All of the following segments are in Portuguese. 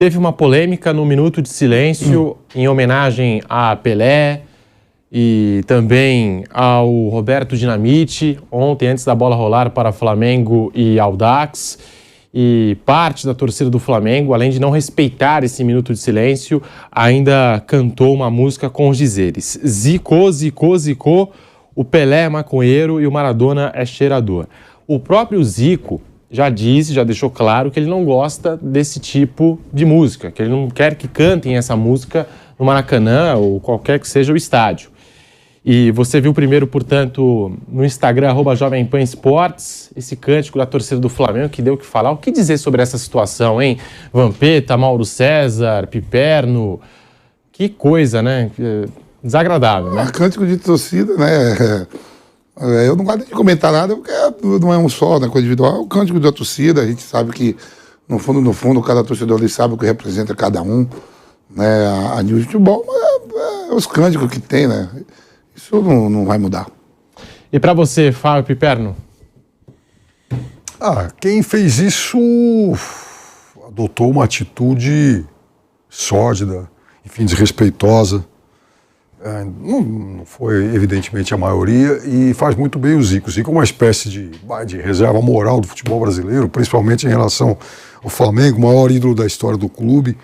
Teve uma polêmica no Minuto de Silêncio em homenagem a Pelé e também ao Roberto Dinamite, ontem antes da bola rolar para Flamengo e Audax. E parte da torcida do Flamengo, além de não respeitar esse Minuto de Silêncio, ainda cantou uma música com os dizeres: Zico, Zico, Zico, o Pelé é maconheiro e o Maradona é cheirador. O próprio Zico já deixou claro que ele não gosta desse tipo de música, que ele não quer que cantem essa música no Maracanã ou qualquer que seja o estádio. E você viu primeiro, portanto, no Instagram, @JovemPanEsportes, esse cântico da torcida do Flamengo que deu o que falar. O que dizer sobre essa situação, hein? Vampeta, Mauro César, Piperno, que coisa, né? Desagradável, né? Cântico de torcida, né? Eu não gosto de comentar nada, porque não é um só, né, coisa individual. É o cântico da torcida, a gente sabe que, no fundo, cada torcedor ali sabe o que representa cada um, né? A nível de futebol, mas é os cânticos que tem, né? Isso não vai mudar. E para você, Fábio Piperno? Quem fez isso adotou uma atitude sórdida, enfim, desrespeitosa. Não foi, evidentemente, a maioria, e faz muito bem o Zico. O Zico é uma espécie de reserva moral do futebol brasileiro, principalmente em relação ao Flamengo, o maior ídolo da história do clube.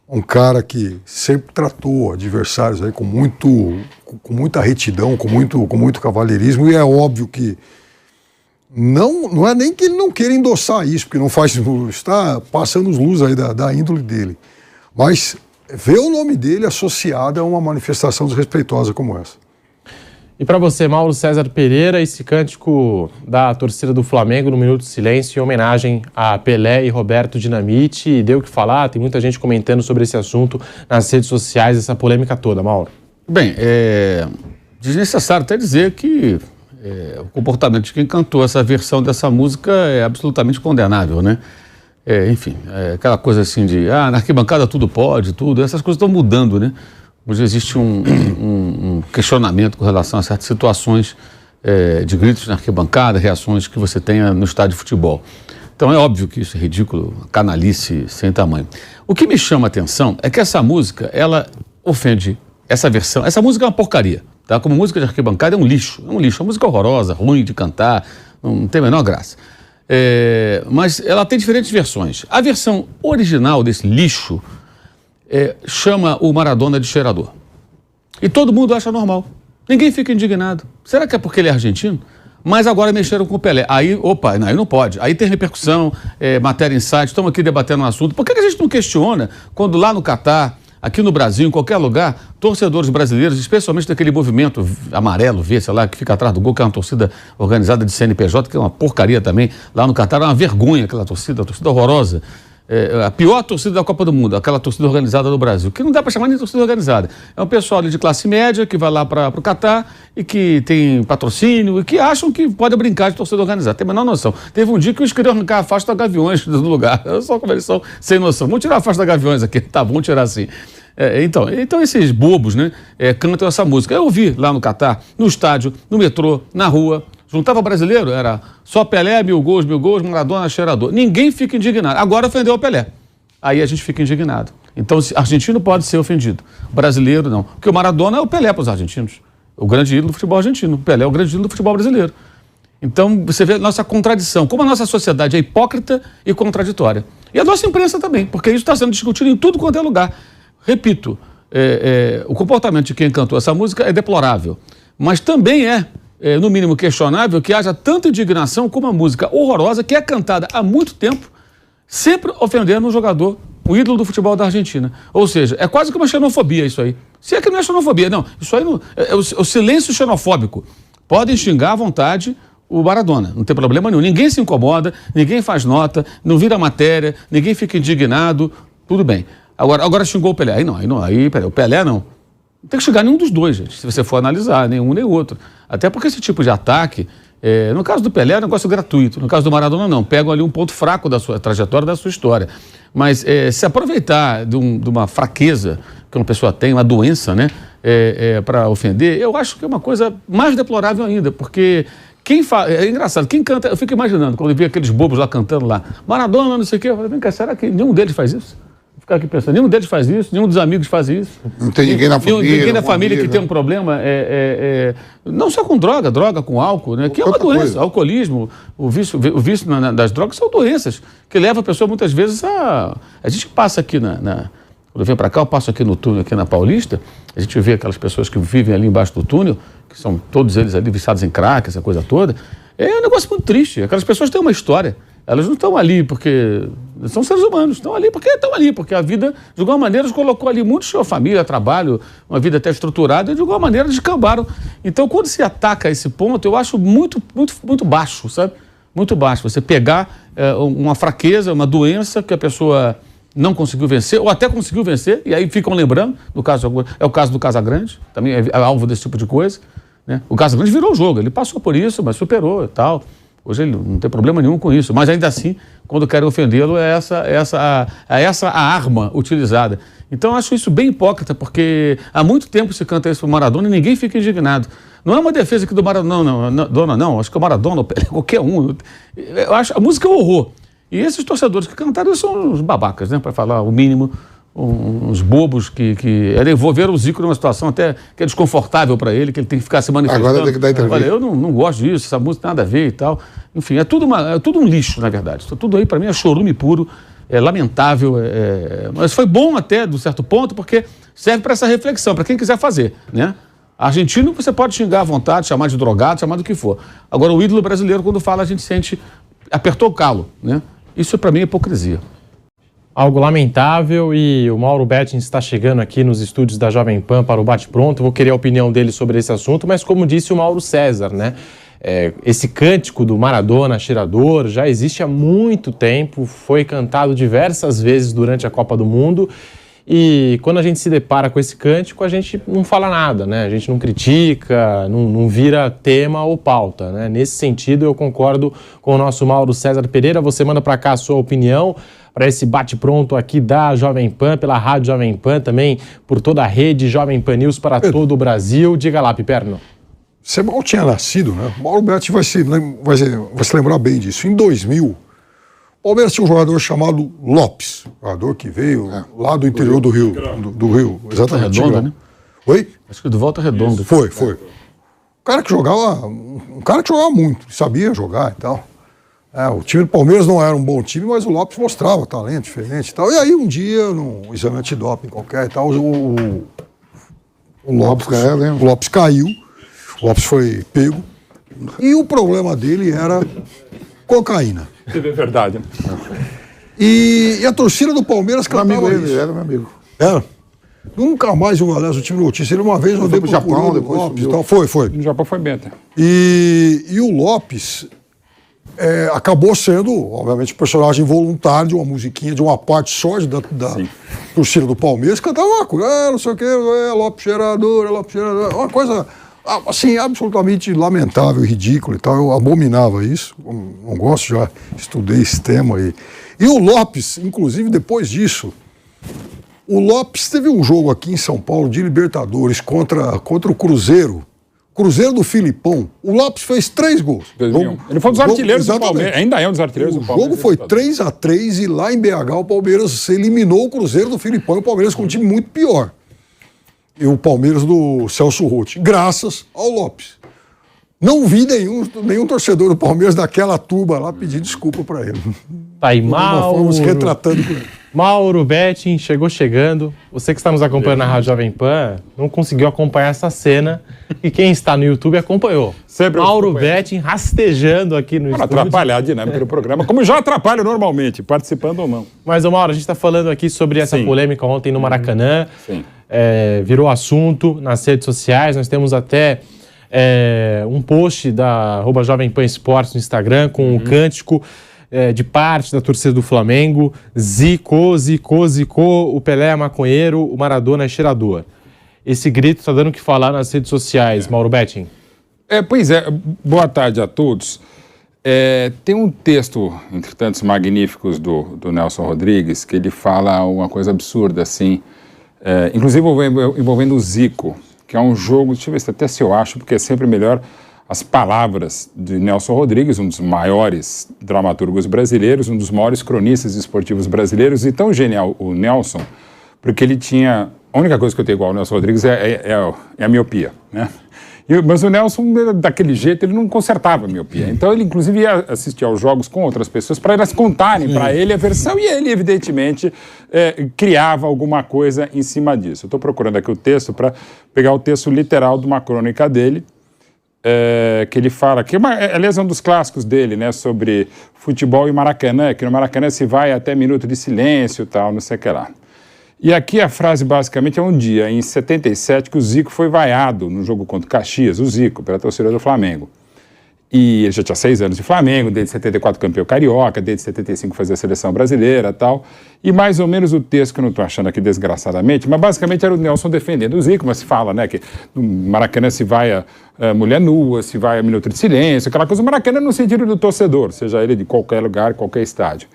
Um cara que sempre tratou adversários aí com muita retidão, com muito cavalheirismo, e é óbvio que não é nem que ele não queira endossar isso, porque não faz, está passando os luz aí da índole dele, mas ver o nome dele associado a uma manifestação desrespeitosa como essa. E para você, Mauro César Pereira, esse cântico da torcida do Flamengo no Minuto de Silêncio em homenagem a Pelé e Roberto Dinamite, deu o que falar, tem muita gente comentando sobre esse assunto nas redes sociais, essa polêmica toda, Mauro. Bem, desnecessário até dizer que o comportamento de quem cantou essa versão dessa música é absolutamente condenável, né? Enfim, aquela coisa assim de, na arquibancada tudo pode, tudo, essas coisas estão mudando, né? Hoje existe um questionamento com relação a certas situações de gritos na arquibancada, reações que você tenha no estádio de futebol. Então é óbvio que isso é ridículo, canalice sem tamanho. O que me chama a atenção é que essa música, ela ofende essa versão. Essa música é uma porcaria, tá? Como música de arquibancada é um lixo, uma música horrorosa, ruim de cantar, não tem a menor graça. Mas ela tem diferentes versões. A versão original desse lixo chama o Maradona de cheirador. E todo mundo acha normal. Ninguém fica indignado. Será que é porque ele é argentino? Mas agora mexeram com o Pelé. Aí não pode. Aí tem repercussão, matéria em site, estamos aqui debatendo um assunto. Por que a gente não questiona quando lá no Catar, aqui no Brasil, em qualquer lugar, torcedores brasileiros, especialmente daquele movimento amarelo, sei lá, que fica atrás do gol, que é uma torcida organizada de CNPJ, que é uma porcaria também, lá no Catar, é uma vergonha aquela torcida horrorosa. A pior torcida da Copa do Mundo, aquela torcida organizada do Brasil, que não dá para chamar nem de torcida organizada. É um pessoal ali de classe média que vai lá para o Catar e que tem patrocínio e que acham que pode brincar de torcida organizada. Tem a menor noção. Teve um dia que eles queriam arrancar a faixa da Gaviões do lugar. Eu só como eles são sem noção. Vamos tirar a faixa da Gaviões aqui. Tá, vamos tirar assim. Então esses bobos, né, cantam essa música. Eu ouvi lá no Catar, no estádio, no metrô, na rua. Juntava brasileiro, era só Pelé, 1000 gols, Maradona, cheirador. Ninguém fica indignado. Agora ofendeu o Pelé. Aí a gente fica indignado. Então, argentino pode ser ofendido. Brasileiro, não. Porque o Maradona é o Pelé para os argentinos. O grande ídolo do futebol argentino. O Pelé é o grande ídolo do futebol brasileiro. Então, você vê a nossa contradição. Como a nossa sociedade é hipócrita e contraditória. E a nossa imprensa também, porque isso está sendo discutido em tudo quanto é lugar. Repito, o comportamento de quem cantou essa música é deplorável. Mas também no mínimo questionável que haja tanta indignação com uma música horrorosa que é cantada há muito tempo, sempre ofendendo um jogador, o ídolo do futebol da Argentina. Ou seja, é quase que uma xenofobia isso aí. Se é que não é xenofobia, não. Isso aí é o silêncio xenofóbico. Podem xingar à vontade o Maradona, não tem problema nenhum. Ninguém se incomoda, ninguém faz nota, não vira matéria, ninguém fica indignado, tudo bem. Agora xingou o Pelé. Aí o Pelé não. Não tem que xingar nenhum dos dois, gente, se você for analisar, nenhum nem outro. Até porque esse tipo de ataque, no caso do Pelé, é um negócio gratuito. No caso do Maradona, não. Pegam ali um ponto fraco da sua trajetória, da sua história. Mas se aproveitar de uma fraqueza que uma pessoa tem, uma doença, né, para ofender, eu acho que é uma coisa mais deplorável ainda, porque é engraçado, quem canta, eu fico imaginando, quando eu vi aqueles bobos lá cantando lá, Maradona, não sei o quê, eu falei, vem cá, será que nenhum deles faz isso? Ficar aqui pensando, nenhum deles faz isso, nenhum dos amigos faz isso. Não tem ninguém na família. Ninguém na família que tem um problema, não só com droga com álcool, né? Que é uma doença. Coisa. Alcoolismo, o vício das drogas são doenças que levam a pessoa muitas vezes a... A gente passa aqui quando eu venho para cá, eu passo aqui no túnel, aqui na Paulista, a gente vê aquelas pessoas que vivem ali embaixo do túnel, que são todos eles ali viciados em crack, essa coisa toda. É um negócio muito triste. Aquelas pessoas têm uma história. Elas não estão ali porque são seres humanos, estão ali porque a vida, de alguma maneira, colocou ali muito sua família, trabalho, uma vida até estruturada, e de alguma maneira descambaram. Então, quando se ataca esse ponto, eu acho muito, muito, muito baixo, sabe? Muito baixo. Você pegar uma fraqueza, uma doença que a pessoa não conseguiu vencer, ou até conseguiu vencer, e aí ficam lembrando, é o caso do Casagrande, também é alvo desse tipo de coisa, né? O Casagrande virou o jogo, ele passou por isso, mas superou e tal. Hoje ele não tem problema nenhum com isso, mas ainda assim, quando querem ofendê-lo, é essa a arma utilizada. Então eu acho isso bem hipócrita, porque há muito tempo se canta isso para o Maradona e ninguém fica indignado. Não é uma defesa aqui do Maradona, não, acho que o Maradona, qualquer um. Eu acho, a música é um horror. E esses torcedores que cantaram são uns babacas, né, para falar o mínimo, uns bobos que envolveram o Zico numa situação até que é desconfortável para ele, que ele tem que ficar se manifestando. Agora tem que dar entrevista. Olha, eu não gosto disso, essa música tem nada a ver e tal. Enfim, é tudo um lixo, na verdade. Isso tudo aí, para mim, é chorume puro, é lamentável, mas foi bom até, de um certo ponto, porque serve para essa reflexão, para quem quiser fazer, né? Argentino você pode xingar à vontade, chamar de drogado, chamar do que for. Agora, o ídolo brasileiro, quando fala, a gente sente, apertou o calo, né? Isso, para mim, é hipocrisia. Algo lamentável, e o Mauro Betting está chegando aqui nos estúdios da Jovem Pan para o Bate-Pronto. Vou querer a opinião dele sobre esse assunto, mas como disse o Mauro César, né? Esse cântico do Maradona cheirador já existe há muito tempo, foi cantado diversas vezes durante a Copa do Mundo, e quando a gente se depara com esse cântico, a gente não fala nada, né? A gente não critica, não vira tema ou pauta, né? Nesse sentido, eu concordo com o nosso Mauro César Pereira. Você manda para cá a sua opinião para esse bate-pronto aqui da Jovem Pan, pela Rádio Jovem Pan, também por toda a rede Jovem Pan News para todo o Brasil. Diga lá, Piperno. Você mal tinha nascido, né? O Mauro Betting vai se lembrar bem disso. Em 2000, o Palmeiras tinha um jogador chamado Lopes, jogador que veio lá do interior do Rio. Do Rio, exatamente. Volta Redonda, né? Oi? Acho que do Volta Redonda. Foi. Um cara que jogava muito, sabia jogar e tal. O time do Palmeiras não era um bom time, mas o Lopes mostrava talento diferente e tal. E aí um dia, num exame antidoping qualquer e tal, o Lopes caiu, o Lopes foi pego, e o problema dele era cocaína. É verdade, né? E a torcida do Palmeiras cantava isso. Era meu amigo. Era. Nunca mais o time notícia. Ele uma vez rodei pro Japão, depois Lopes e tal. Foi. No Japão foi bem até. E o Lopes acabou sendo, obviamente, um personagem voluntário de uma musiquinha, de uma parte só da torcida do Palmeiras, cantava uma coisa, não sei o que, Lopes cheirador, uma coisa, assim, absolutamente lamentável, ridícula e tal. Eu abominava isso, não gosto, já estudei esse tema aí. E o Lopes, inclusive, depois disso, o Lopes teve um jogo aqui em São Paulo de Libertadores contra o Cruzeiro do Filipão. O Lopes fez 3 gols. Ele foi um dos artilheiros do Palmeiras. Ainda é um dos artilheiros do Palmeiras. O jogo foi 3-3 e lá em BH o Palmeiras eliminou o Cruzeiro do Filipão e o Palmeiras com um time muito pior. E o Palmeiras do Celso Roth, graças ao Lopes. Não vi nenhum torcedor do Palmeiras daquela turba lá pedir desculpa para ele. Tá aí, Mauro. Retratando com ele. Mauro Betting chegando. Você que está nos acompanhando na Rádio Jovem Pan não conseguiu acompanhar essa cena, e quem está no YouTube acompanhou. Sempre Mauro Betting rastejando aqui no estúdio. Para atrapalhar a dinâmica do programa, como já atrapalha normalmente, participando ou não. Mas, Mauro, a gente está falando aqui sobre essa polêmica ontem no Maracanã. Sim. Virou assunto nas redes sociais. Nós temos até um post da @Jovem Pan Esportes no Instagram com um cântico de parte da torcida do Flamengo: Zico, o Pelé é maconheiro, o Maradona é cheirador. Esse grito está dando o que falar nas redes sociais, Mauro Betting. Pois é, boa tarde a todos. Tem um texto, entre tantos magníficos, do Nelson Rodrigues, que ele fala uma coisa absurda, assim, inclusive envolvendo o Zico, que é um jogo, deixa eu ver até se eu acho, porque é sempre melhor as palavras de Nelson Rodrigues, um dos maiores dramaturgos brasileiros, um dos maiores cronistas esportivos brasileiros, e tão genial o Nelson, porque ele tinha... A única coisa que eu tenho igual ao Nelson Rodrigues é a miopia, né? Mas o Nelson, daquele jeito, ele não consertava a miopia. Então, ele, inclusive, ia assistir aos jogos com outras pessoas para elas contarem para ele a versão, e ele, evidentemente, criava alguma coisa em cima disso. Eu estou procurando aqui o texto para pegar o texto literal de uma crônica dele, que ele fala, que aliás é um dos clássicos dele, né, sobre futebol e Maracanã, que no Maracanã se vai até minuto de silêncio e tal, não sei o que lá. E aqui a frase basicamente é um dia, em 77, que o Zico foi vaiado no jogo contra o Caxias, o Zico, pela torcida do Flamengo. E ele já tinha 6 anos de Flamengo, desde 74 campeão carioca, desde 75 fazia a seleção brasileira e tal. E mais ou menos o texto, que eu não estou achando aqui desgraçadamente, mas basicamente era o Nelson defendendo o Zico, mas se fala, né, que no Maracanã se vai a mulher nua, se vai a minuto de silêncio, aquela coisa. O Maracanã no sentido do torcedor, seja ele de qualquer lugar, qualquer estádio.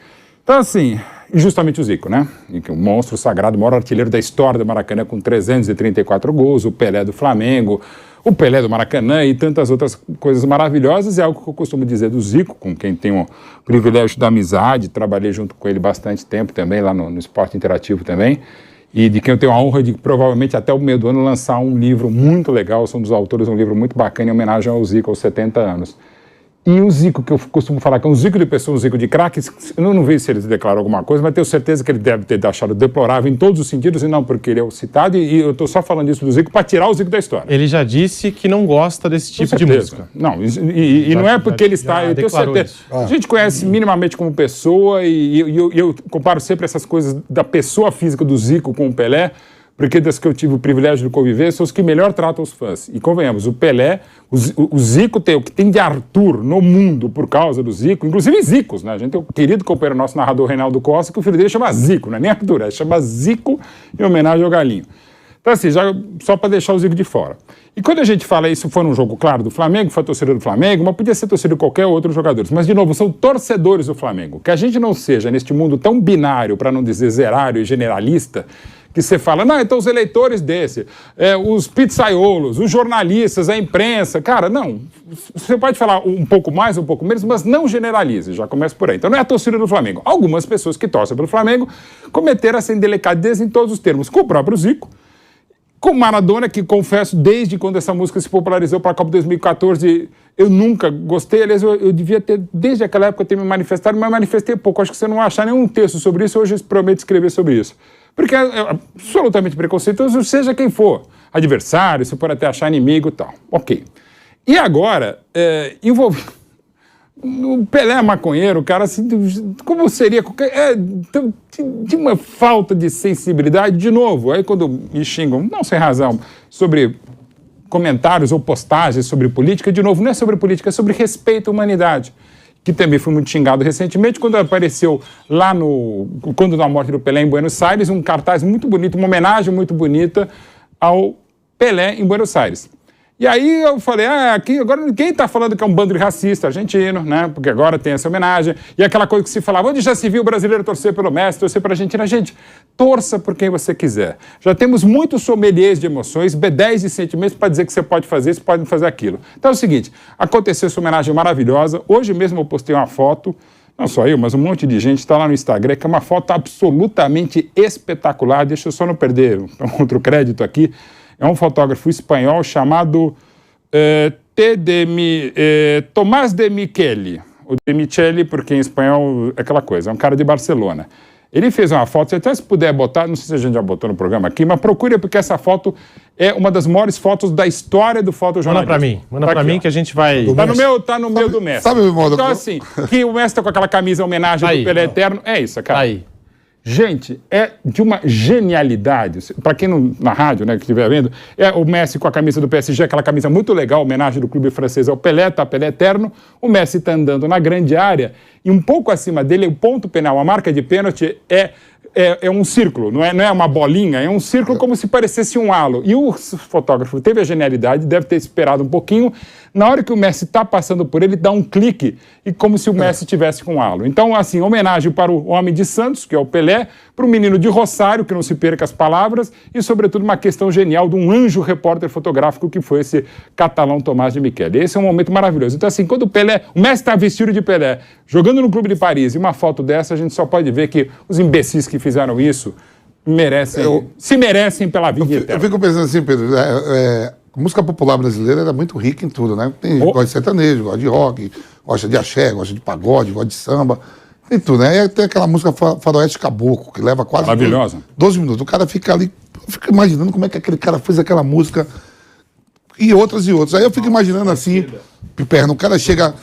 Então, assim, justamente o Zico, né? O monstro sagrado, o maior artilheiro da história do Maracanã, com 334 gols, o Pelé do Flamengo, o Pelé do Maracanã e tantas outras coisas maravilhosas. É algo que eu costumo dizer do Zico, com quem tenho o privilégio da amizade, trabalhei junto com ele bastante tempo também, lá no Esporte Interativo também, e de quem eu tenho a honra de, provavelmente, até o meio do ano, lançar um livro muito legal, sou um dos autores de um livro muito bacana em homenagem ao Zico, aos 70 anos. E o Zico, que eu costumo falar que é um Zico de pessoa, um Zico de craque, eu não vejo se ele declarou alguma coisa, mas tenho certeza que ele deve ter achado deplorável em todos os sentidos, e não porque ele é o citado, e eu estou só falando isso do Zico para tirar o Zico da história. Ele já disse que não gosta desse tipo de música. Não, e não é porque ele está... Eu tenho certeza. A gente conhece minimamente como pessoa, e eu comparo sempre essas coisas da pessoa física do Zico com o Pelé, porque das que eu tive o privilégio de conviver, são os que melhor tratam os fãs. E convenhamos, o Pelé, o Zico tem o que tem de Arthur no mundo por causa do Zico, inclusive Zicos, né? A gente tem o querido companheiro nosso narrador Reinaldo Costa, que o filho dele chama Zico, não é nem Arthur, é chama Zico em homenagem ao Galinho. Então, assim, já, só para deixar o Zico de fora. E quando a gente fala isso, foi num jogo, claro, do Flamengo, foi a torcida do Flamengo, mas podia ser torcida de qualquer outro jogador. Mas, de novo, são torcedores do Flamengo. Que a gente não seja, neste mundo tão binário, para não dizer zerário e generalista, que você fala, não, então os eleitores os pizzaiolos, os jornalistas, a imprensa, cara, não, você pode falar um pouco mais, um pouco menos, mas não generalize, já começa por aí. Então não é a torcida do Flamengo. Algumas pessoas que torcem pelo Flamengo cometeram essa indelicadeza em todos os termos, com o próprio Zico, com Maradona, que confesso, desde quando essa música se popularizou para a Copa 2014, eu nunca gostei. Aliás, eu devia ter, desde aquela época, ter me manifestado, mas manifestei pouco. Acho que você não vai achar nenhum texto sobre isso, hoje eu prometo escrever sobre isso. Porque é absolutamente preconceituoso, seja quem for. Adversário, você pode até achar inimigo e tal. Ok. E agora, envolvendo... O Pelé é maconheiro, cara, assim, como seria qualquer... de uma falta de sensibilidade, de novo. Aí quando me xingam, não sem razão, sobre comentários ou postagens sobre política, de novo, não é sobre política, é sobre respeito à humanidade. Que também foi muito xingado recentemente, quando apareceu lá quando na morte do Pelé em Buenos Aires, um cartaz muito bonito, uma homenagem muito bonita ao Pelé em Buenos Aires. E aí eu falei, aqui agora quem está falando que é um bando de racista argentino, né? Porque agora tem essa homenagem. E aquela coisa que se falava, onde já se viu o brasileiro torcer pelo Messi, torcer para a Argentina? Gente, torça por quem você quiser. Já temos muitos sommeliers de emoções, B10 de sentimentos para dizer que você pode fazer isso, pode fazer aquilo. Então é o seguinte, aconteceu essa homenagem maravilhosa. Hoje mesmo eu postei uma foto, não só eu, mas um monte de gente está lá no Instagram, que é uma foto absolutamente espetacular. Deixa eu só não perder outro crédito aqui. É um fotógrafo espanhol chamado Tomás de Micheli. O de Micheli, porque em espanhol é aquela coisa, é um cara de Barcelona. Ele fez uma foto, até se puder botar, não sei se a gente já botou no programa aqui, mas procure, porque essa foto é uma das maiores fotos da história do fotojornalismo. Manda pra mim que a gente vai... Tá no meu do Messi. Sabe o modo? Então assim, que o Messi tá com aquela camisa em homenagem do Pelé Eterno, é isso, cara. Aí. Gente, é de uma genialidade. Para quem não, na rádio, né, que estiver vendo, é o Messi com a camisa do PSG, aquela camisa muito legal, homenagem do clube francês ao Pelé, tá Pelé Eterno. O Messi tá andando na grande área e um pouco acima dele, o ponto penal, a marca de pênalti é é um círculo, não é uma bolinha, é um círculo como se parecesse um halo. E o fotógrafo teve a genialidade, deve ter esperado um pouquinho, na hora que o Messi está passando por ele, dá um clique, e como se o Messi tivesse com um halo. Então, assim, homenagem para o homem de Santos, que é o Pelé, para o menino de Rosário, que não se perca as palavras, e, sobretudo, uma questão genial de um anjo repórter fotográfico que foi esse catalão Tomás de Michele. Esse é um momento maravilhoso. Então, assim, quando o Messi está vestido de Pelé, jogando no Clube de Paris, e uma foto dessa, a gente só pode ver que os imbecis que fizeram isso se merecem pela vida eterna. Eu fico pensando assim, Pedro, a música popular brasileira era muito rica em tudo, né? Tem gente que gosta de sertanejo, gosta de rock, gosta de axé, gosta de pagode, gosta de samba, tem tudo, né? E tem aquela música Faroeste Caboclo, que leva quase 12 minutos. O cara fica ali, fica imaginando como é que aquele cara fez aquela música e outras e outras. Aí eu fico imaginando assim, Piperno, o cara chega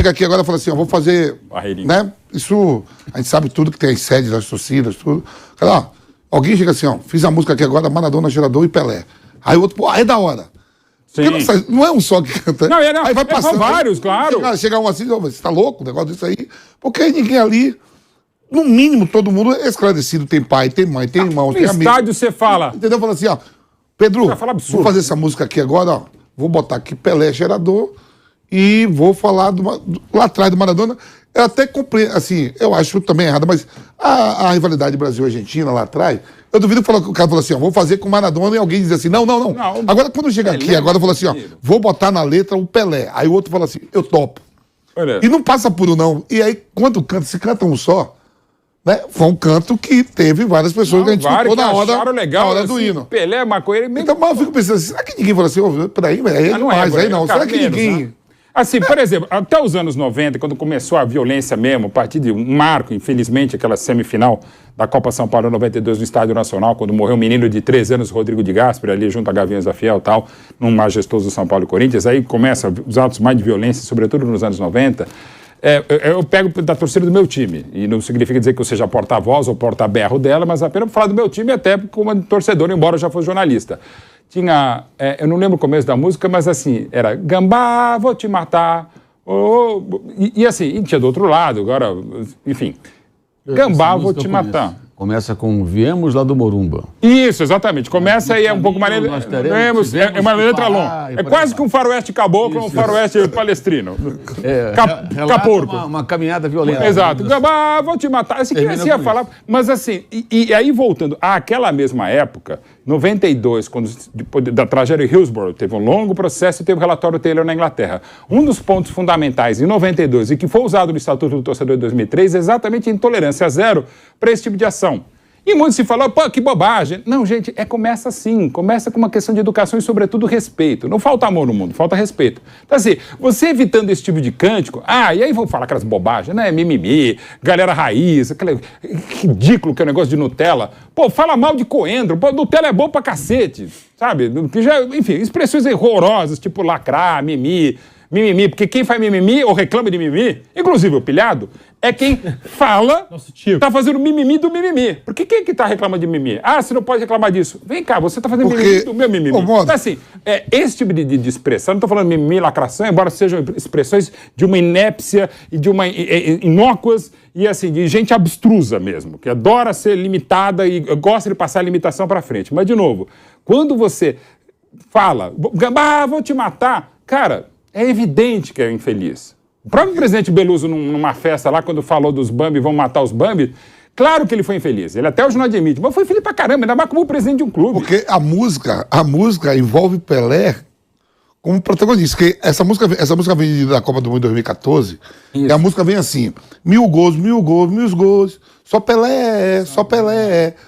aqui agora e fala assim, eu vou fazer, né? Isso, a gente sabe tudo que tem as sedes das torcidas, tudo. Cara, alguém chega assim, fiz a música aqui agora, Maradona, Gerador e Pelé. Aí o outro, pô, é da hora. Não é um só que canta. Não, aí vai passando. Vários, claro. Chega um assim, você tá louco o negócio disso aí? Porque ninguém ali, no mínimo, todo mundo é esclarecido. Tem pai, tem mãe, tem irmão, tem amigo. No estádio você fala. Entendeu? Fala assim, Pedro, vou fazer essa música aqui agora, vou botar aqui Pelé, Gerador e vou falar lá atrás do Maradona. Eu até compreendo, assim, eu acho também errado, mas a rivalidade Brasil-Argentina lá atrás, eu duvido que o cara falou assim, vou fazer com o Maradona e alguém diz assim, não. Agora quando chega aqui, agora eu falo assim, vou botar na letra o Pelé. Aí o outro fala assim, eu topo. E não passa por um não. E aí, quando canta, se canta um só, né? Foi um canto que teve várias pessoas que a gente escutou na hora do hino. Pelé, maconheiro... Então, mas eu fico pensando, será que ninguém fala assim, peraí, não. Será que ninguém... Assim, por exemplo, até os anos 90, quando começou a violência mesmo, a partir de um marco, infelizmente, aquela semifinal da Copa São Paulo 92 no Estádio Nacional, quando morreu um menino de 13 anos, Rodrigo de Gasperi, ali junto a Gaviões da Fiel e tal, num majestoso São Paulo e Corinthians, aí começa os atos mais de violência, sobretudo nos anos 90, eu pego da torcida do meu time, e não significa dizer que eu seja porta-voz ou porta-berro dela, mas apenas para falar do meu time, até como torcedor, embora eu já fosse jornalista. Tinha, eu não lembro o começo da música, mas assim, era Gambá, vou te matar, e assim, e tinha do outro lado, agora, enfim, Gambá, vou te matar. Começa com Viemos lá do Morumba. Isso, exatamente. Começa aí, é um pouco mais... É uma letra longa. É quase que um faroeste caboclo, um faroeste palestrino. Caporco. Uma caminhada violenta. Exato. Vou te matar. Assim, que ia falar. Mas assim, e aí voltando àquela mesma época, 92, quando depois da tragédia de Hillsborough, teve um longo processo e teve o relatório Taylor na Inglaterra. Um dos pontos fundamentais em 92 e que foi usado no Estatuto do Torcedor de 2003 é exatamente a intolerância zero para esse tipo de ação. E muito se falou, pô, que bobagem. Não, gente, começa assim, começa com uma questão de educação e, sobretudo, respeito. Não falta amor no mundo, falta respeito. Então, assim, você evitando esse tipo de cântico, e aí vão falar aquelas bobagens, né, mimimi, galera raiz, aquele ridículo que é o negócio de Nutella. Pô, fala mal de coentro, pô, Nutella é bom pra cacete, sabe? Enfim, expressões horrorosas, tipo lacrar, mimimi, porque quem faz mimimi ou reclama de mimimi, inclusive o pilhado, é quem fala, tá fazendo mimimi do mimimi. Porque quem que tá reclamando de mimimi? Você não pode reclamar disso. Vem cá, você tá fazendo mimimi do meu mimimi. Então, assim, esse tipo de expressão, não tô falando mimimi, lacração, embora sejam expressões de uma inépcia e de uma inócuas e, assim, de gente abstrusa mesmo, que adora ser limitada e gosta de passar a limitação pra frente. Mas, de novo, quando você fala, vou te matar, cara, é evidente que é infeliz. O próprio presidente Beluso, numa festa lá, quando falou dos Bambi, vão matar os Bambi, claro que ele foi infeliz. Ele até hoje não admite, mas foi feliz pra caramba, ainda mais como presidente de um clube. Porque a música envolve Pelé como protagonista. Porque essa música vem da Copa do Mundo de 2014, isso. E a música vem assim, 1000 gols, só Pelé,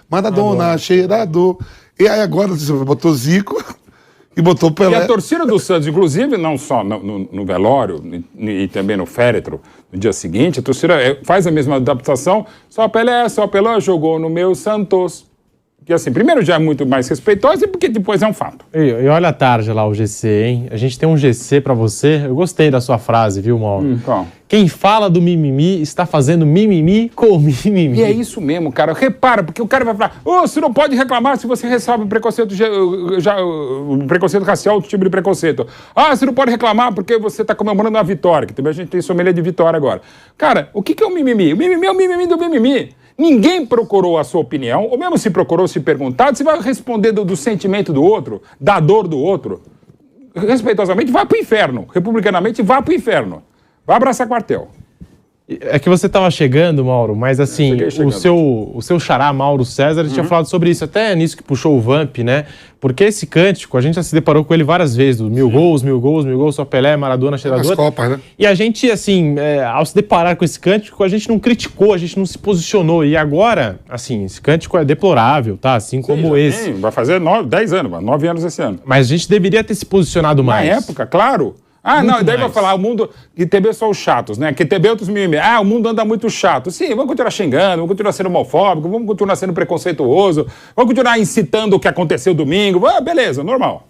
Maradona, cheirador. E aí agora você botou Zico... E botou Pelé. E a torcida do Santos, inclusive, não só no velório e também no féretro, no dia seguinte, a torcida faz a mesma adaptação. Só Pelé jogou no meu Santos. Que assim, primeiro já é muito mais respeitosa e porque depois é um fato. E olha a tarde lá, o GC, hein? A gente tem um GC pra você. Eu gostei da sua frase, viu, Mauro? Quem fala do mimimi está fazendo mimimi com mimimi. E é isso mesmo, cara. Repara, porque o cara vai falar, você não pode reclamar se você recebe preconceito racial, outro tipo de preconceito. Você não pode reclamar porque você está comemorando uma vitória, que também a gente tem sommelier de vitória agora. Cara, o que é o mimimi? O mimimi é o mimimi do mimimi. Ninguém procurou a sua opinião, ou mesmo se procurou, se perguntado, você vai responder do sentimento do outro, da dor do outro. Respeitosamente, vá para o inferno. Republicanamente, vá para o inferno. Vá abraçar quartel. É que você estava chegando, Mauro, mas assim, o seu xará, Mauro César, tinha falado sobre isso, até nisso que puxou o Vamp, né? Porque esse cântico, a gente já se deparou com ele várias vezes, do 1000 gols, 1000 gols, 1000 gols, só Pelé, Maradona, Cheirador. As Copas, né? E a gente, assim, ao se deparar com esse cântico, a gente não criticou, a gente não se posicionou. E agora, assim, esse cântico é deplorável, tá? Assim como esse. Vai fazer 10 anos, 9 anos esse ano. Mas a gente deveria ter se posicionado mais. Na época, claro. Não, e daí vai falar, o mundo, QTB são os chatos, né? QTB outros mimimi. O mundo anda muito chato. Sim, vamos continuar xingando, vamos continuar sendo homofóbico, vamos continuar sendo preconceituoso, vamos continuar incitando o que aconteceu domingo. Beleza, normal.